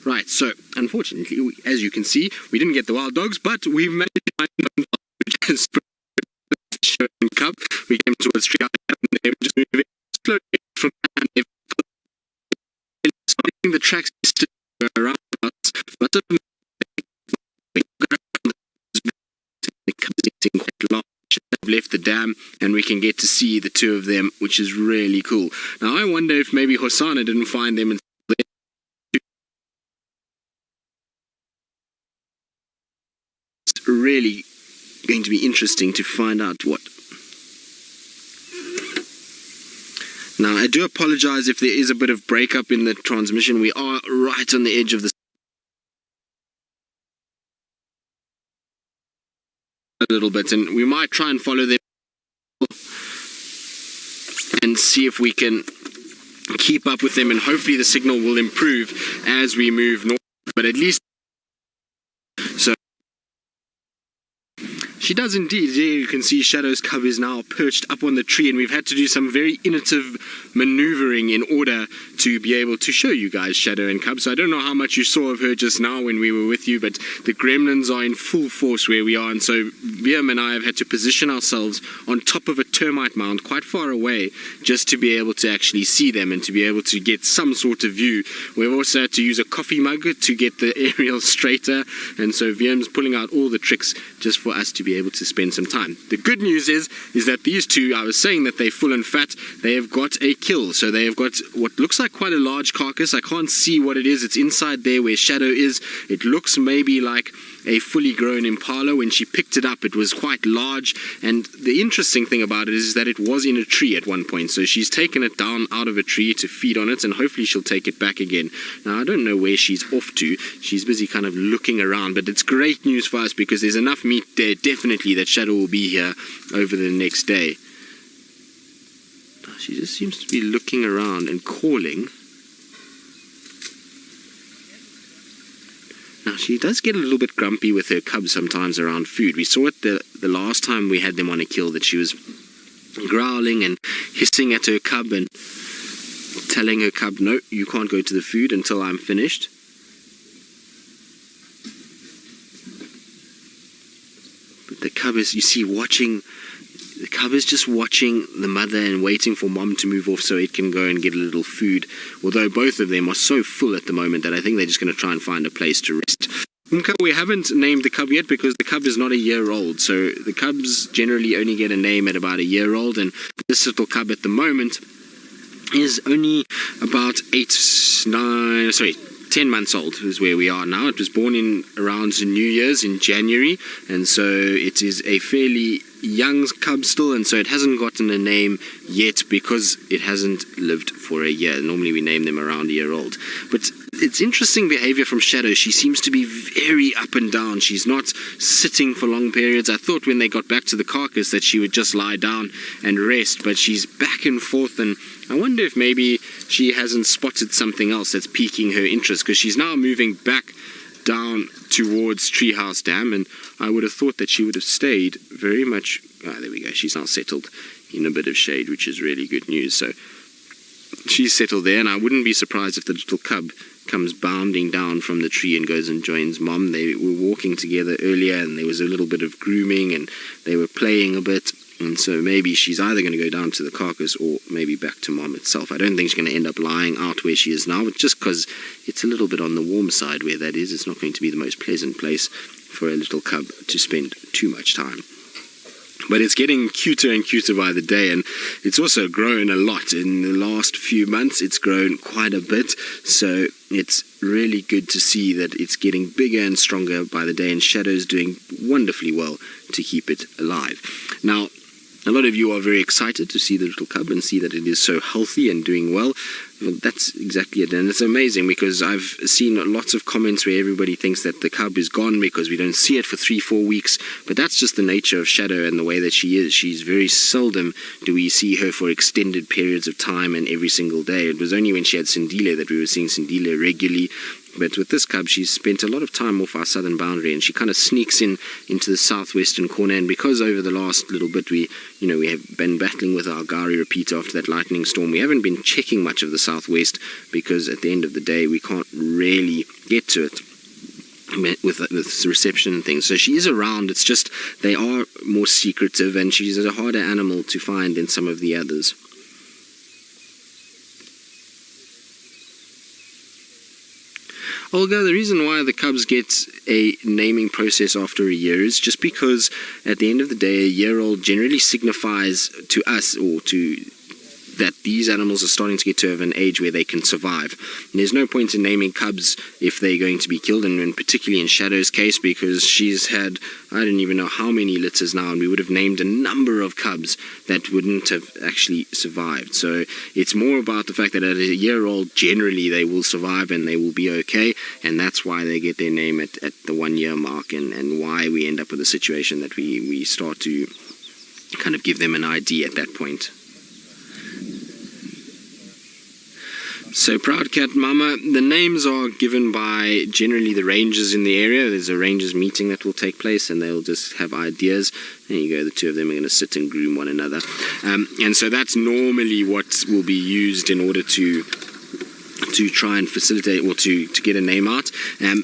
Right, so unfortunately, as you can see, we didn't get the wild dogs, but we managed to find them. Cub. We came towards tree and they were just moving slowly from there. The tracks around us, but quite large. They've left the dam and we can get to see the two of them, which is really cool. Now I wonder if maybe Hosanna didn't find them until it's really going to be interesting to find out what. Now I do apologize if there is a bit of breakup in the transmission. We are right on the edge of the a little bit, and we might try and follow them and see if we can keep up with them, and hopefully the signal will improve as we move north, but at least so she does indeed. There you can see Shadow's cub is now perched up on the tree, and we've had to do some very innovative maneuvering in order to be able to show you guys Shadow and cub. So I don't know how much you saw of her just now when we were with you, but the gremlins are in full force where we are, and so Liam and I have had to position ourselves on top of a termite mound quite far away just to be able to actually see them and to be able to get some sort of view. We've also had to use a coffee mug to get the aerial straighter, and so Liam's pulling out all the tricks just for us to be able to spend some time. The good news is that these two, I was saying that they're full and fat, they have got a kill. So they have got what looks like quite a large carcass. I can't see what it is. It's inside there where Shadow is. It looks maybe like a fully grown impala. When she picked it up, it was quite large, and the interesting thing about it is that it was in a tree at one point, so she's taken it down out of a tree to feed on it, and hopefully she'll take it back again. Now I don't know where she's off to. She's busy kind of looking around, but it's great news for us because there's enough meat there definitely that Shadow will be here over the next day. She just seems to be looking around and calling. Now she does get a little bit grumpy with her cubs sometimes around food. We saw it the last time we had them on a kill, that she was growling and hissing at her cub and telling her cub, no, you can't go to the food until I'm finished. But the cub is, you see, watching. The cub is just watching the mother and waiting for mom to move off so it can go and get a little food. Although both of them are so full at the moment that I think they're just going to try and find a place to rest. We haven't named the cub yet because the cub is not a year old. So the cubs generally only get a name at about a year old. And this little cub at the moment is only about 10 months old is where we are now. It was born in around New Year's in January, and so it is a fairly young cub still, and so it hasn't gotten a name yet because it hasn't lived for a year. Normally we name them around a year old. But it's interesting behavior from Shadow. She seems to be very up and down. She's not sitting for long periods. I thought when they got back to the carcass that she would just lie down and rest, but she's back and forth, and I wonder if maybe she hasn't spotted something else that's piquing her interest, because she's now moving back down towards Treehouse Dam, and I would have thought that she would have stayed very much. There we go. She's now settled in a bit of shade, which is really good news. So she's settled there, and I wouldn't be surprised if the little cub comes bounding down from the tree and goes and joins mom. They were walking together earlier, and there was a little bit of grooming, and they were playing a bit. And so maybe she's either going to go down to the carcass or maybe back to mom itself. I don't think she's going to end up lying out where she is now, but just because it's a little bit on the warm side where that is, it's not going to be the most pleasant place for a little cub to spend too much time. But it's getting cuter and cuter by the day, and it's also grown a lot. In the last few months, it's grown quite a bit, so it's really good to see that it's getting bigger and stronger by the day, and Shadow's doing wonderfully well to keep it alive. Now, a lot of you are very excited to see the little cub and see that it is so healthy and doing well. Well, that's exactly it, and it's amazing because I've seen lots of comments where everybody thinks that the cub is gone because we don't see it for 3-4 weeks, but that's just the nature of Shadow and the way that she is. She's very seldom do we see her for extended periods of time and every single day. It was only when she had Sindile that we were seeing Sindile regularly. But with this cub, she's spent a lot of time off our southern boundary, and she kind of sneaks into the southwestern corner. And because over the last little bit we have been battling with our Gari repeater after that lightning storm, we haven't been checking much of the southwest, because at the end of the day we can't really get to it with reception and things. So she is around, it's just they are more secretive, and she's a harder animal to find than some of the others. Olga, the reason why the cubs get a naming process after a year is just because at the end of the day, a year-old generally signifies to us, or to that these animals are starting to get to have an age where they can survive. And there's no point in naming cubs if they're going to be killed, and particularly in Shadow's case, because she's had, I don't even know how many litters now, and we would have named a number of cubs that wouldn't have actually survived. So it's more about the fact that at a year-old, generally they will survive and they will be okay, and that's why they get their name at the 1 year mark, and why we end up with a situation that we start to kind of give them an ID at that point. So Proud Cat Mama, the names are given by generally the rangers in the area. There's a rangers meeting that will take place, and they'll just have ideas. There you go, the two of them are going to sit and groom one another. And so that's normally what will be used in order to try and facilitate, or to get a name out.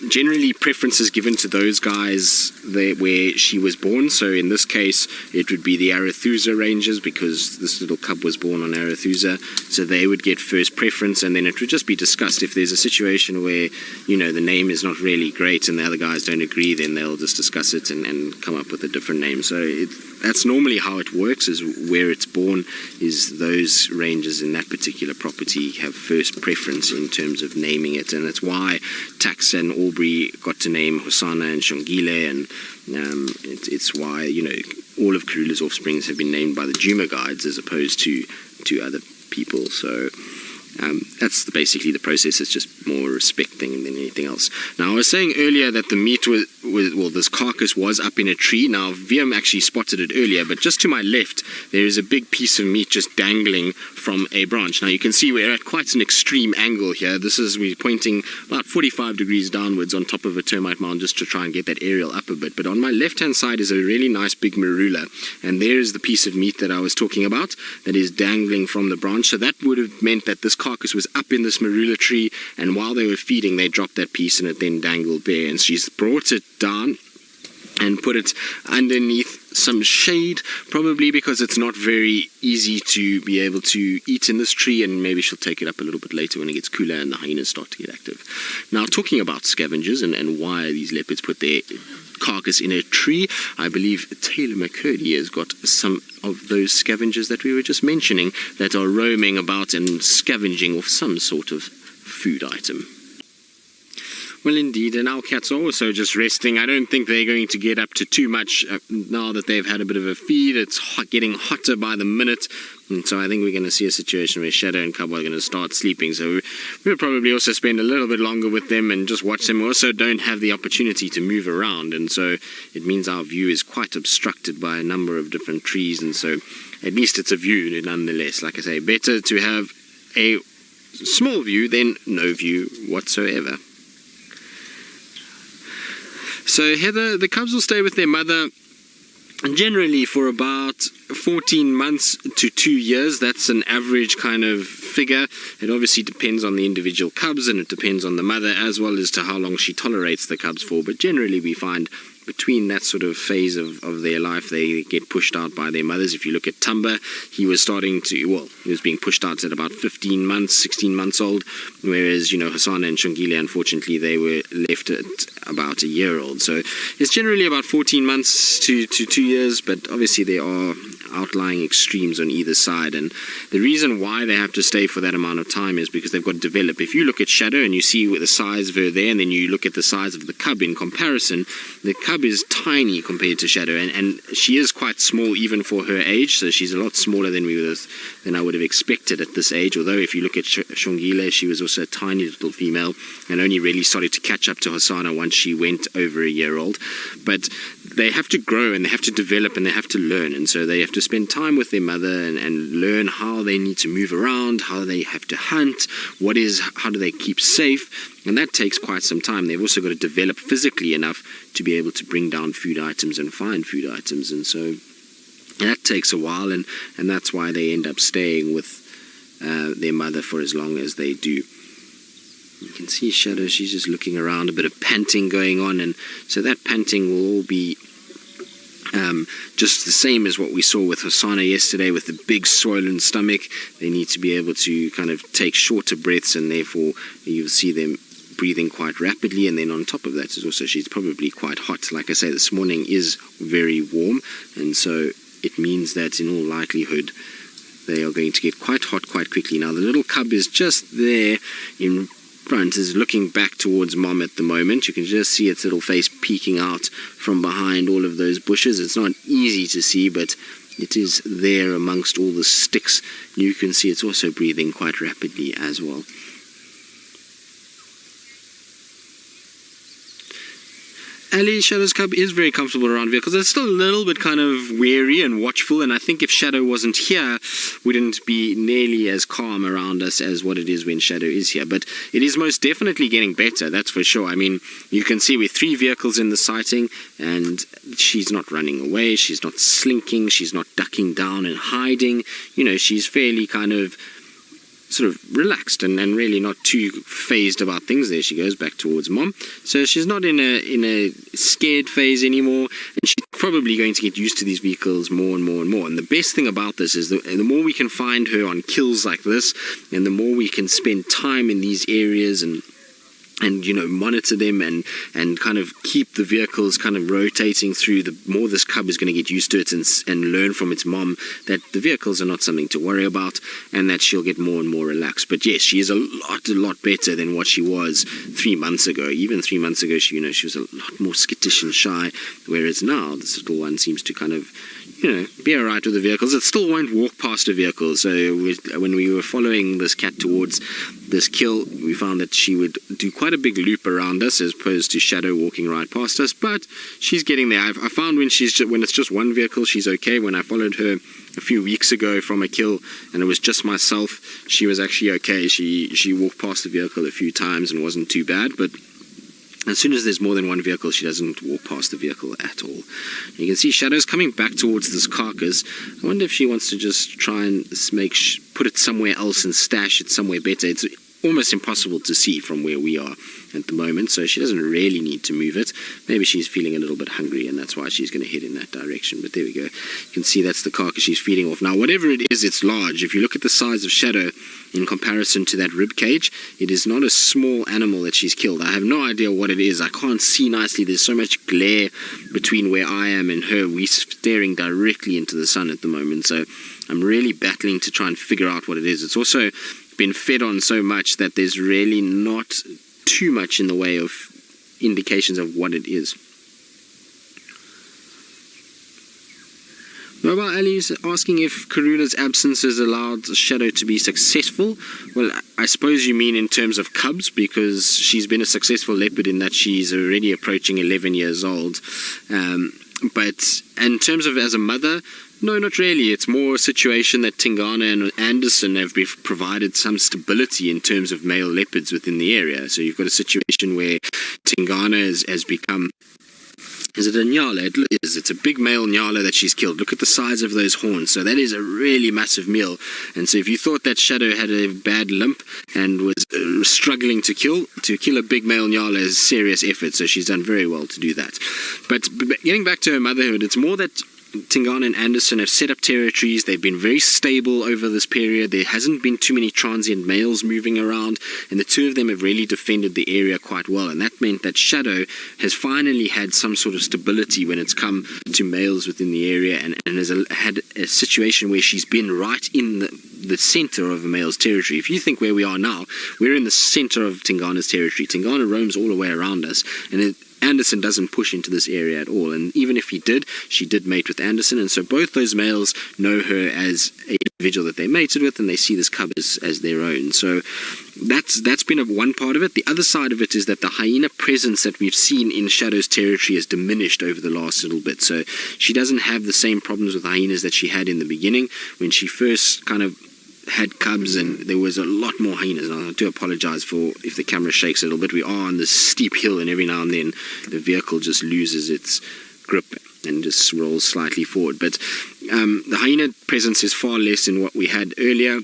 Generally preferences given to those guys where she was born. So in this case it would be the Arethusa Rangers, because this little cub was born on Arethusa, so they would get first preference, and then it would just be discussed. If there's a situation where, you know, the name is not really great and the other guys don't agree, then they'll just discuss it and come up with a different name. So that's normally how it works, is where it's born is those rangers in that particular property have first preference in terms of naming it. And it's why Tax and Aubrey got to name Hosanna and Shongile, and it's why, you know, all of Karula's offsprings have been named by the Djuma guides as opposed to other people. So that's basically the process. It's just more a respect thing than anything else. Now, I was saying earlier that the meat was this carcass was up in a tree. Now, Viam actually spotted it earlier, but just to my left, there is a big piece of meat just dangling from a branch. Now, you can see we're at quite an extreme angle here. We're pointing about 45 degrees downwards on top of a termite mound just to try and get that aerial up a bit. But on my left-hand side is a really nice big marula, and there is the piece of meat that I was talking about that is dangling from the branch. So that would have meant that this carcass was up in this marula tree, and while they were feeding, they dropped that piece and it then dangled there, and she's brought it down and put it underneath some shade, probably because it's not very easy to be able to eat in this tree, and maybe she'll take it up a little bit later when it gets cooler and the hyenas start to get active. Now, talking about scavengers and why these leopards put their carcass in a tree, I believe Taylor McCurdy has got some of those scavengers that we were just mentioning that are roaming about and scavenging off some sort of food item. Well, indeed, and our cats are also just resting. I don't think they're going to get up to too much now that they've had a bit of a feed. It's getting hotter by the minute, and so I think we're going to see a situation where Shadow and Cub are going to start sleeping. So we'll probably also spend a little bit longer with them and just watch them. We also don't have the opportunity to move around, and so it means our view is quite obstructed by a number of different trees, and so at least it's a view nonetheless. Like I say, better to have a small view than no view whatsoever. So Heather, the cubs will stay with their mother generally for about 14 months to 2 years. That's an average kind of figure. It obviously depends on the individual cubs, and it depends on the mother as well as to how long she tolerates the cubs for. But generally we find between that sort of phase of their life, they get pushed out by their mothers. If you look at Tumba, he was being pushed out at about 15 months, 16 months old, whereas, you know, Hosanna and Shongile, unfortunately, they were left at about a year old. So it's generally about 14 months to 2 years, but obviously there are outlying extremes on either side, and the reason why they have to stay for that amount of time is because they've got to develop. If you look at Shadow and you see the size of her there, and then you look at the size of the cub in comparison, the cub is tiny compared to Shadow, and she is quite small even for her age, so she's a lot smaller than I would have expected at this age. Although if you look at Shongile, she was also a tiny little female and only really started to catch up to Hosanna once she went over a year old. But they have to grow and they have to develop and they have to learn, and so they have to spend time with their mother and learn how they need to move around, how they have to hunt, how do they keep safe, and that takes quite some time. They've also got to develop physically enough to be able to bring down food items and find food items, and so that takes a while, and that's why they end up staying with their mother for as long as they do. You can see Shadow, she's just looking around, a bit of panting going on, and so that panting will all be just the same as what we saw with Hosanna yesterday with the big swollen stomach. They need to be able to kind of take shorter breaths, and therefore you'll see them breathing quite rapidly. And then on top of that is also she's probably quite hot. Like I say, this morning is very warm, and so it means that in all likelihood they are going to get quite hot quite quickly. Now the little cub is just there in front, is looking back towards mom at the moment. You can just see its little face peeking out from behind all of those bushes. It's not easy to see, but it is there amongst all the sticks. You can see it's also breathing quite rapidly as well. Ali, Shadow's cub, is very comfortable around vehicles. It's still a little bit kind of wary and watchful, and I think if Shadow wasn't here, wouldn't be nearly as calm around us as what it is when Shadow is here. But it is most definitely getting better, that's for sure. I mean, you can see with 3 vehicles in the sighting, and she's not running away, she's not slinking, she's not ducking down and hiding. You know, she's fairly kind of sort of relaxed and really not too phased about things. There she goes back towards mom. So she's not in a scared phase anymore, and she's probably going to get used to these vehicles more and more and more. And the best thing about this is the more we can find her on kills like this, and the more we can spend time in these areas and you know, monitor them and kind of keep the vehicles kind of rotating through, the more this cub is going to get used to it and learn from its mom that the vehicles are not something to worry about, and that she'll get more and more relaxed. But yes, she is a lot better than what she was 3 months ago. Even 3 months ago, she was a lot more skittish and shy, whereas now this little one seems to kind of, you know, be alright with the vehicles. It still won't walk past a vehicle. So when we were following this cat towards this kill, we found that she would do quite a big loop around us as opposed to Shadow walking right past us. But she's getting there. I found when it's just one vehicle, she's okay. When I followed her a few weeks ago from a kill and it was just myself, she was actually okay. She walked past the vehicle a few times and wasn't too bad. But as soon as there's more than one vehicle, she doesn't walk past the vehicle at all. You can see Shadow's coming back towards this carcass. I wonder if she wants to just try and put it somewhere else and stash it somewhere better. It's almost impossible to see from where we are at the moment, so she doesn't really need to move it. Maybe she's feeling a little bit hungry and that's why she's going to head in that direction. But there we go. You can see that's the carcass she's feeding off. Now, whatever it is, it's large. If you look at the size of Shadow in comparison to that rib cage, it is not a small animal that she's killed. I have no idea what it is. I can't see nicely. There's so much glare between where I am and her. We're staring directly into the sun at the moment, so I'm really battling to try and figure out what it is. It's also been fed on so much that there's really not too much in the way of indications of what it is. Mobile Ali is asking if Karula's absence has allowed Shadow to be successful. Well, I suppose you mean in terms of cubs, because she's been a successful leopard in that she's already approaching 11 years old. But in terms of as a mother, no, not really. It's more a situation that Tingana and Anderson have provided some stability in terms of male leopards within the area. So you've got a situation where Tingana has become... Is it a nyala? It is. It's a big male nyala that she's killed. Look at the size of those horns. So that is a really massive meal. And so if you thought that Shadow had a bad limp and was struggling to kill a big male nyala is serious effort. So she's done very well to do that. But getting back to her motherhood, it's more that Tingana and Anderson have set up territories. They've been very stable over this period. There hasn't been too many transient males moving around, and the two of them have really defended the area quite well, and that meant that Shadow has finally had some sort of stability when it's come to males within the area, and has had a situation where she's been right in the center of a male's territory. If you think where we are now, we're in the center of Tingana's territory. Tingana roams all the way around us, and Anderson doesn't push into this area at all, and even if he did, she did mate with Anderson, and so both those males know her as an individual that they mated with, and they see this cub as their own. So that's been one part of it. The other side of it is that the hyena presence that we've seen in Shadow's territory has diminished over the last little bit. So she doesn't have the same problems with hyenas that she had in the beginning when she first kind of had cubs, and there was a lot more hyenas. And I do apologize for if the camera shakes a little bit. We are on this steep hill, and every now and then the vehicle just loses its grip and just rolls slightly forward. But the hyena presence is far less than what we had earlier.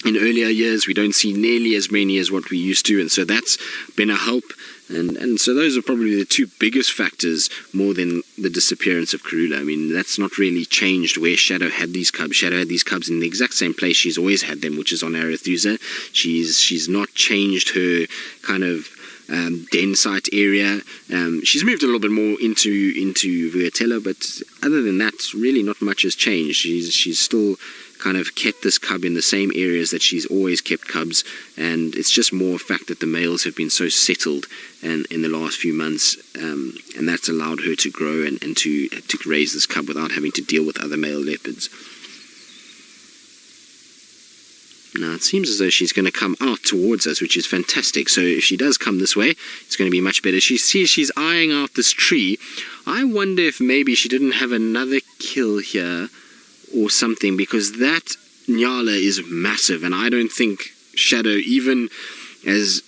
in earlier years. We don't see nearly as many as what we used to, and so that's been a help. And so those are probably the two biggest factors, more than the disappearance of Karula. I mean, that's not really changed where Shadow had these cubs. Shadow had these cubs in the exact same place she's always had them, which is on Arethusa. She's not changed her kind of den site area. She's moved a little bit more into Vuatella, but other than that, really not much has changed. She's still kind of kept this cub in the same areas that she's always kept cubs, and it's just more a fact that the males have been so settled and in the last few months, and that's allowed her to grow and to raise this cub without having to deal with other male leopards. Now it seems as though she's going to come out towards us, which is fantastic. So if she does come this way, it's going to be much better. She sees she's eyeing out this tree. I wonder if maybe she didn't have another kill here or something, because that Nyala is massive, and I don't think Shadow, even as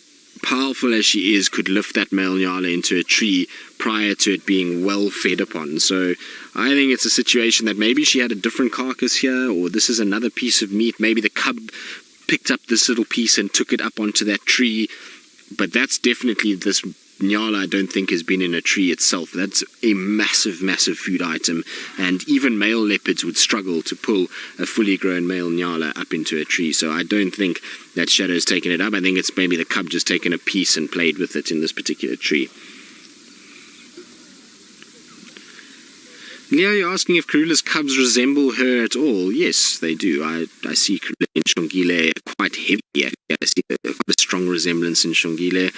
powerful as she is, could lift that male Nyala into a tree prior to it being well fed upon. So I think it's a situation that maybe she had a different carcass here, or this is another piece of meat. Maybe the cub picked up this little piece and took it up onto that tree, but that's definitely this Nyala I don't think has been in a tree itself. That's a massive, massive food item, and even male leopards would struggle to pull a fully grown male Nyala up into a tree. So I don't think that Shadow's taken it up. I think it's maybe the cub just taken a piece and played with it in this particular tree. Leo, you're asking if Karula's cubs resemble her at all. Yes, they do. I see Karula and Shongile quite heavy. I see quite a strong resemblance in Shongile.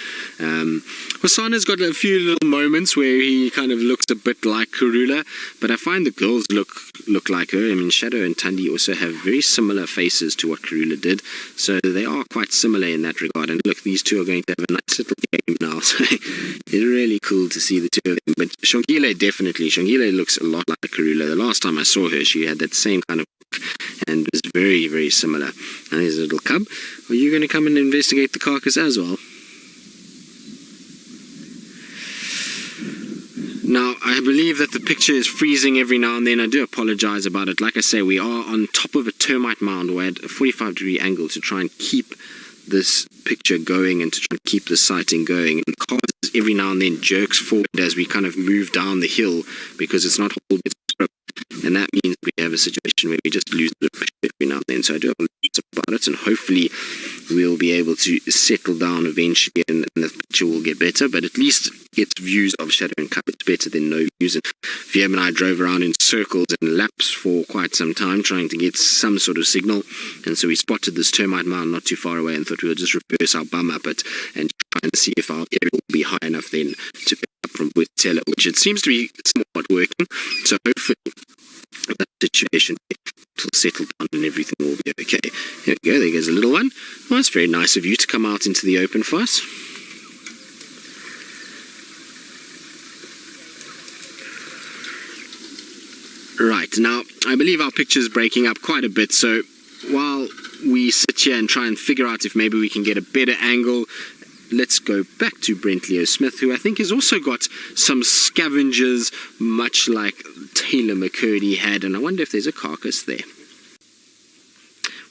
Hosana's got a few little moments where he kind of looks a bit like Karula, but I find the girls look like her. I mean, Shadow and Tandi also have very similar faces to what Karula did, so they are quite similar in that regard. And look, these two are going to have a nice little game now, so it's really cool to see the two of them. But Shongile definitely. Shongile looks a lot like Karula. The last time I saw her, she had that same kind of look and was very, very similar. And there's a little cub. Are you going to come and investigate the carcass as well? Now, I believe that the picture is freezing every now and then. I do apologize about it. Like I say, we are on top of a termite mound. We're at a 45-degree angle to try and keep this picture going and to try and keep the sighting going. And the car every now and then jerks forward as we kind of move down the hill because it's not holding its grip. And that means we have a situation where we just lose the picture every now and then. So I do apologize about it, and hopefully we'll be able to settle down eventually and the picture will get better, but at least gets views of Shadow and Cub. It's better than no views. And Wiem and I drove around in circles and laps for quite some time trying to get some sort of signal, and so we spotted this termite mound not too far away and thought we would just reverse our bum up it and try and see if our area will be high enough then to pick up from Vuatella, which it seems to be somewhat working. So hopefully that situation will settle down and everything will be okay. Here we go, there goes a little one. Well, it's very nice of you to come out into the open for us. Right, now I believe our picture is breaking up quite a bit, so while we sit here and try and figure out if maybe we can get a better angle, let's go back to Brent Leo Smith, who I think has also got some scavengers, much like Taylor McCurdy had, and I wonder if there's a carcass there.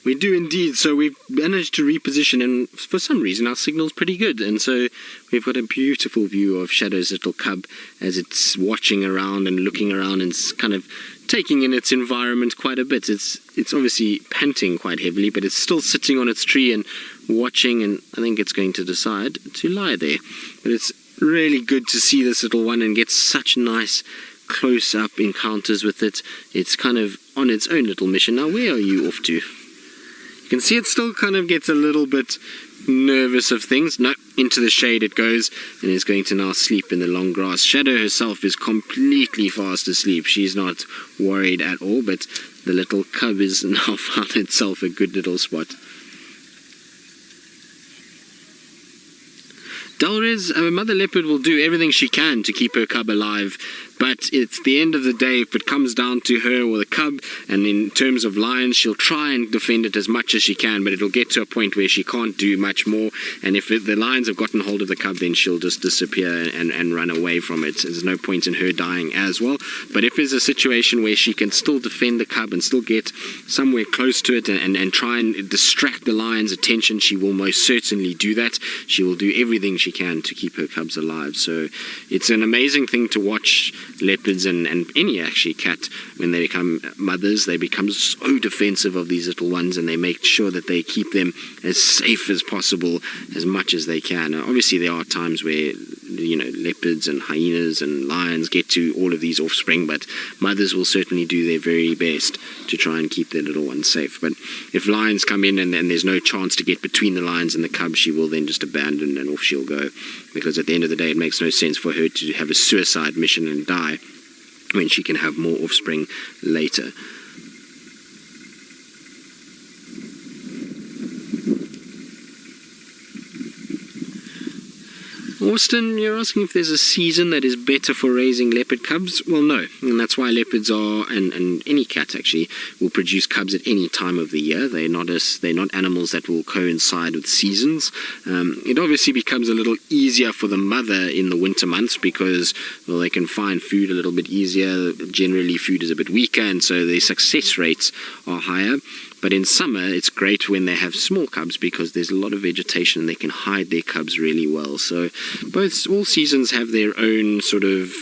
We do indeed, so we've managed to reposition, and for some reason our signal's pretty good, and so we've got a beautiful view of Shadow's little cub as it's watching around and looking around and kind of taking in its environment quite a bit. It's obviously panting quite heavily, but it's still sitting on its tree and watching, and I think it's going to decide to lie there. But it's really good to see this little one and get such nice close-up encounters with it. It's kind of on its own little mission. Now, where are you off to? You can see it still kind of gets a little bit nervous of things. No, into the shade it goes and is going to now sleep in the long grass. Shadow herself is completely fast asleep. She's not worried at all, but the little cub has now found itself a good little spot. Dalrez, Mother Leopard will do everything she can to keep her cub alive, But it's the end of the day, if it comes down to her or the cub, and in terms of lions, she'll try and defend it as much as she can, but it'll get to a point where she can't do much more, and if the lions have gotten hold of the cub, then she'll just disappear and run away from it. There's no point in her dying as well. But if there's a situation where she can still defend the cub and still get somewhere close to it and try and distract the lion's attention, she will most certainly do that. She will do everything she can to keep her cubs alive. So it's an amazing thing to watch leopards and any actually cat. When they become mothers, they become so defensive of these little ones, and they make sure that they keep them as safe as possible as much as they can. Obviously there are times where leopards and hyenas and lions get to all of these offspring, but mothers will certainly do their very best to try and keep their little ones safe. But if lions come in and there's no chance to get between the lions and the cub, she will then just abandon and off she'll go, because at the end of the day it makes no sense for her to have a suicide mission and die when she can have more offspring later. Austin, you're asking if there's a season that is better for raising leopard cubs? Well, no, and that's why leopards are, and any cat actually, will produce cubs at any time of the year. They're not animals that will coincide with seasons. It obviously becomes a little easier for the mother in the winter months because, well, they can find food a little bit easier. Generally, food is a bit weaker, and so their success rates are higher. But in summer, it's great when they have small cubs because there's a lot of vegetation and they can hide their cubs really well. So all seasons have their own sort of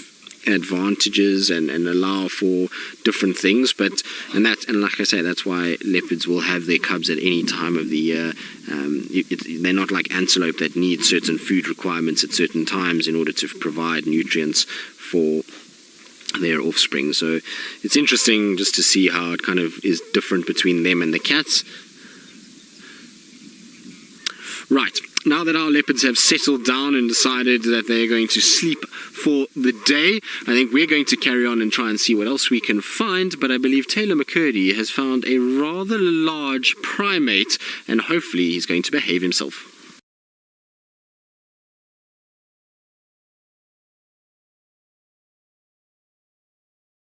advantages and allow for different things. And like I say, that's why leopards will have their cubs at any time of the year. They're not like antelope that need certain food requirements at certain times in order to provide nutrients for their offspring. So it's interesting just to see how it kind of is different between them and the cats. Right, now that our leopards have settled down and decided that they're going to sleep for the day, I think we're going to carry on and try and see what else we can find. But I believe Taylor McCurdy has found a rather large primate, and hopefully he's going to behave himself.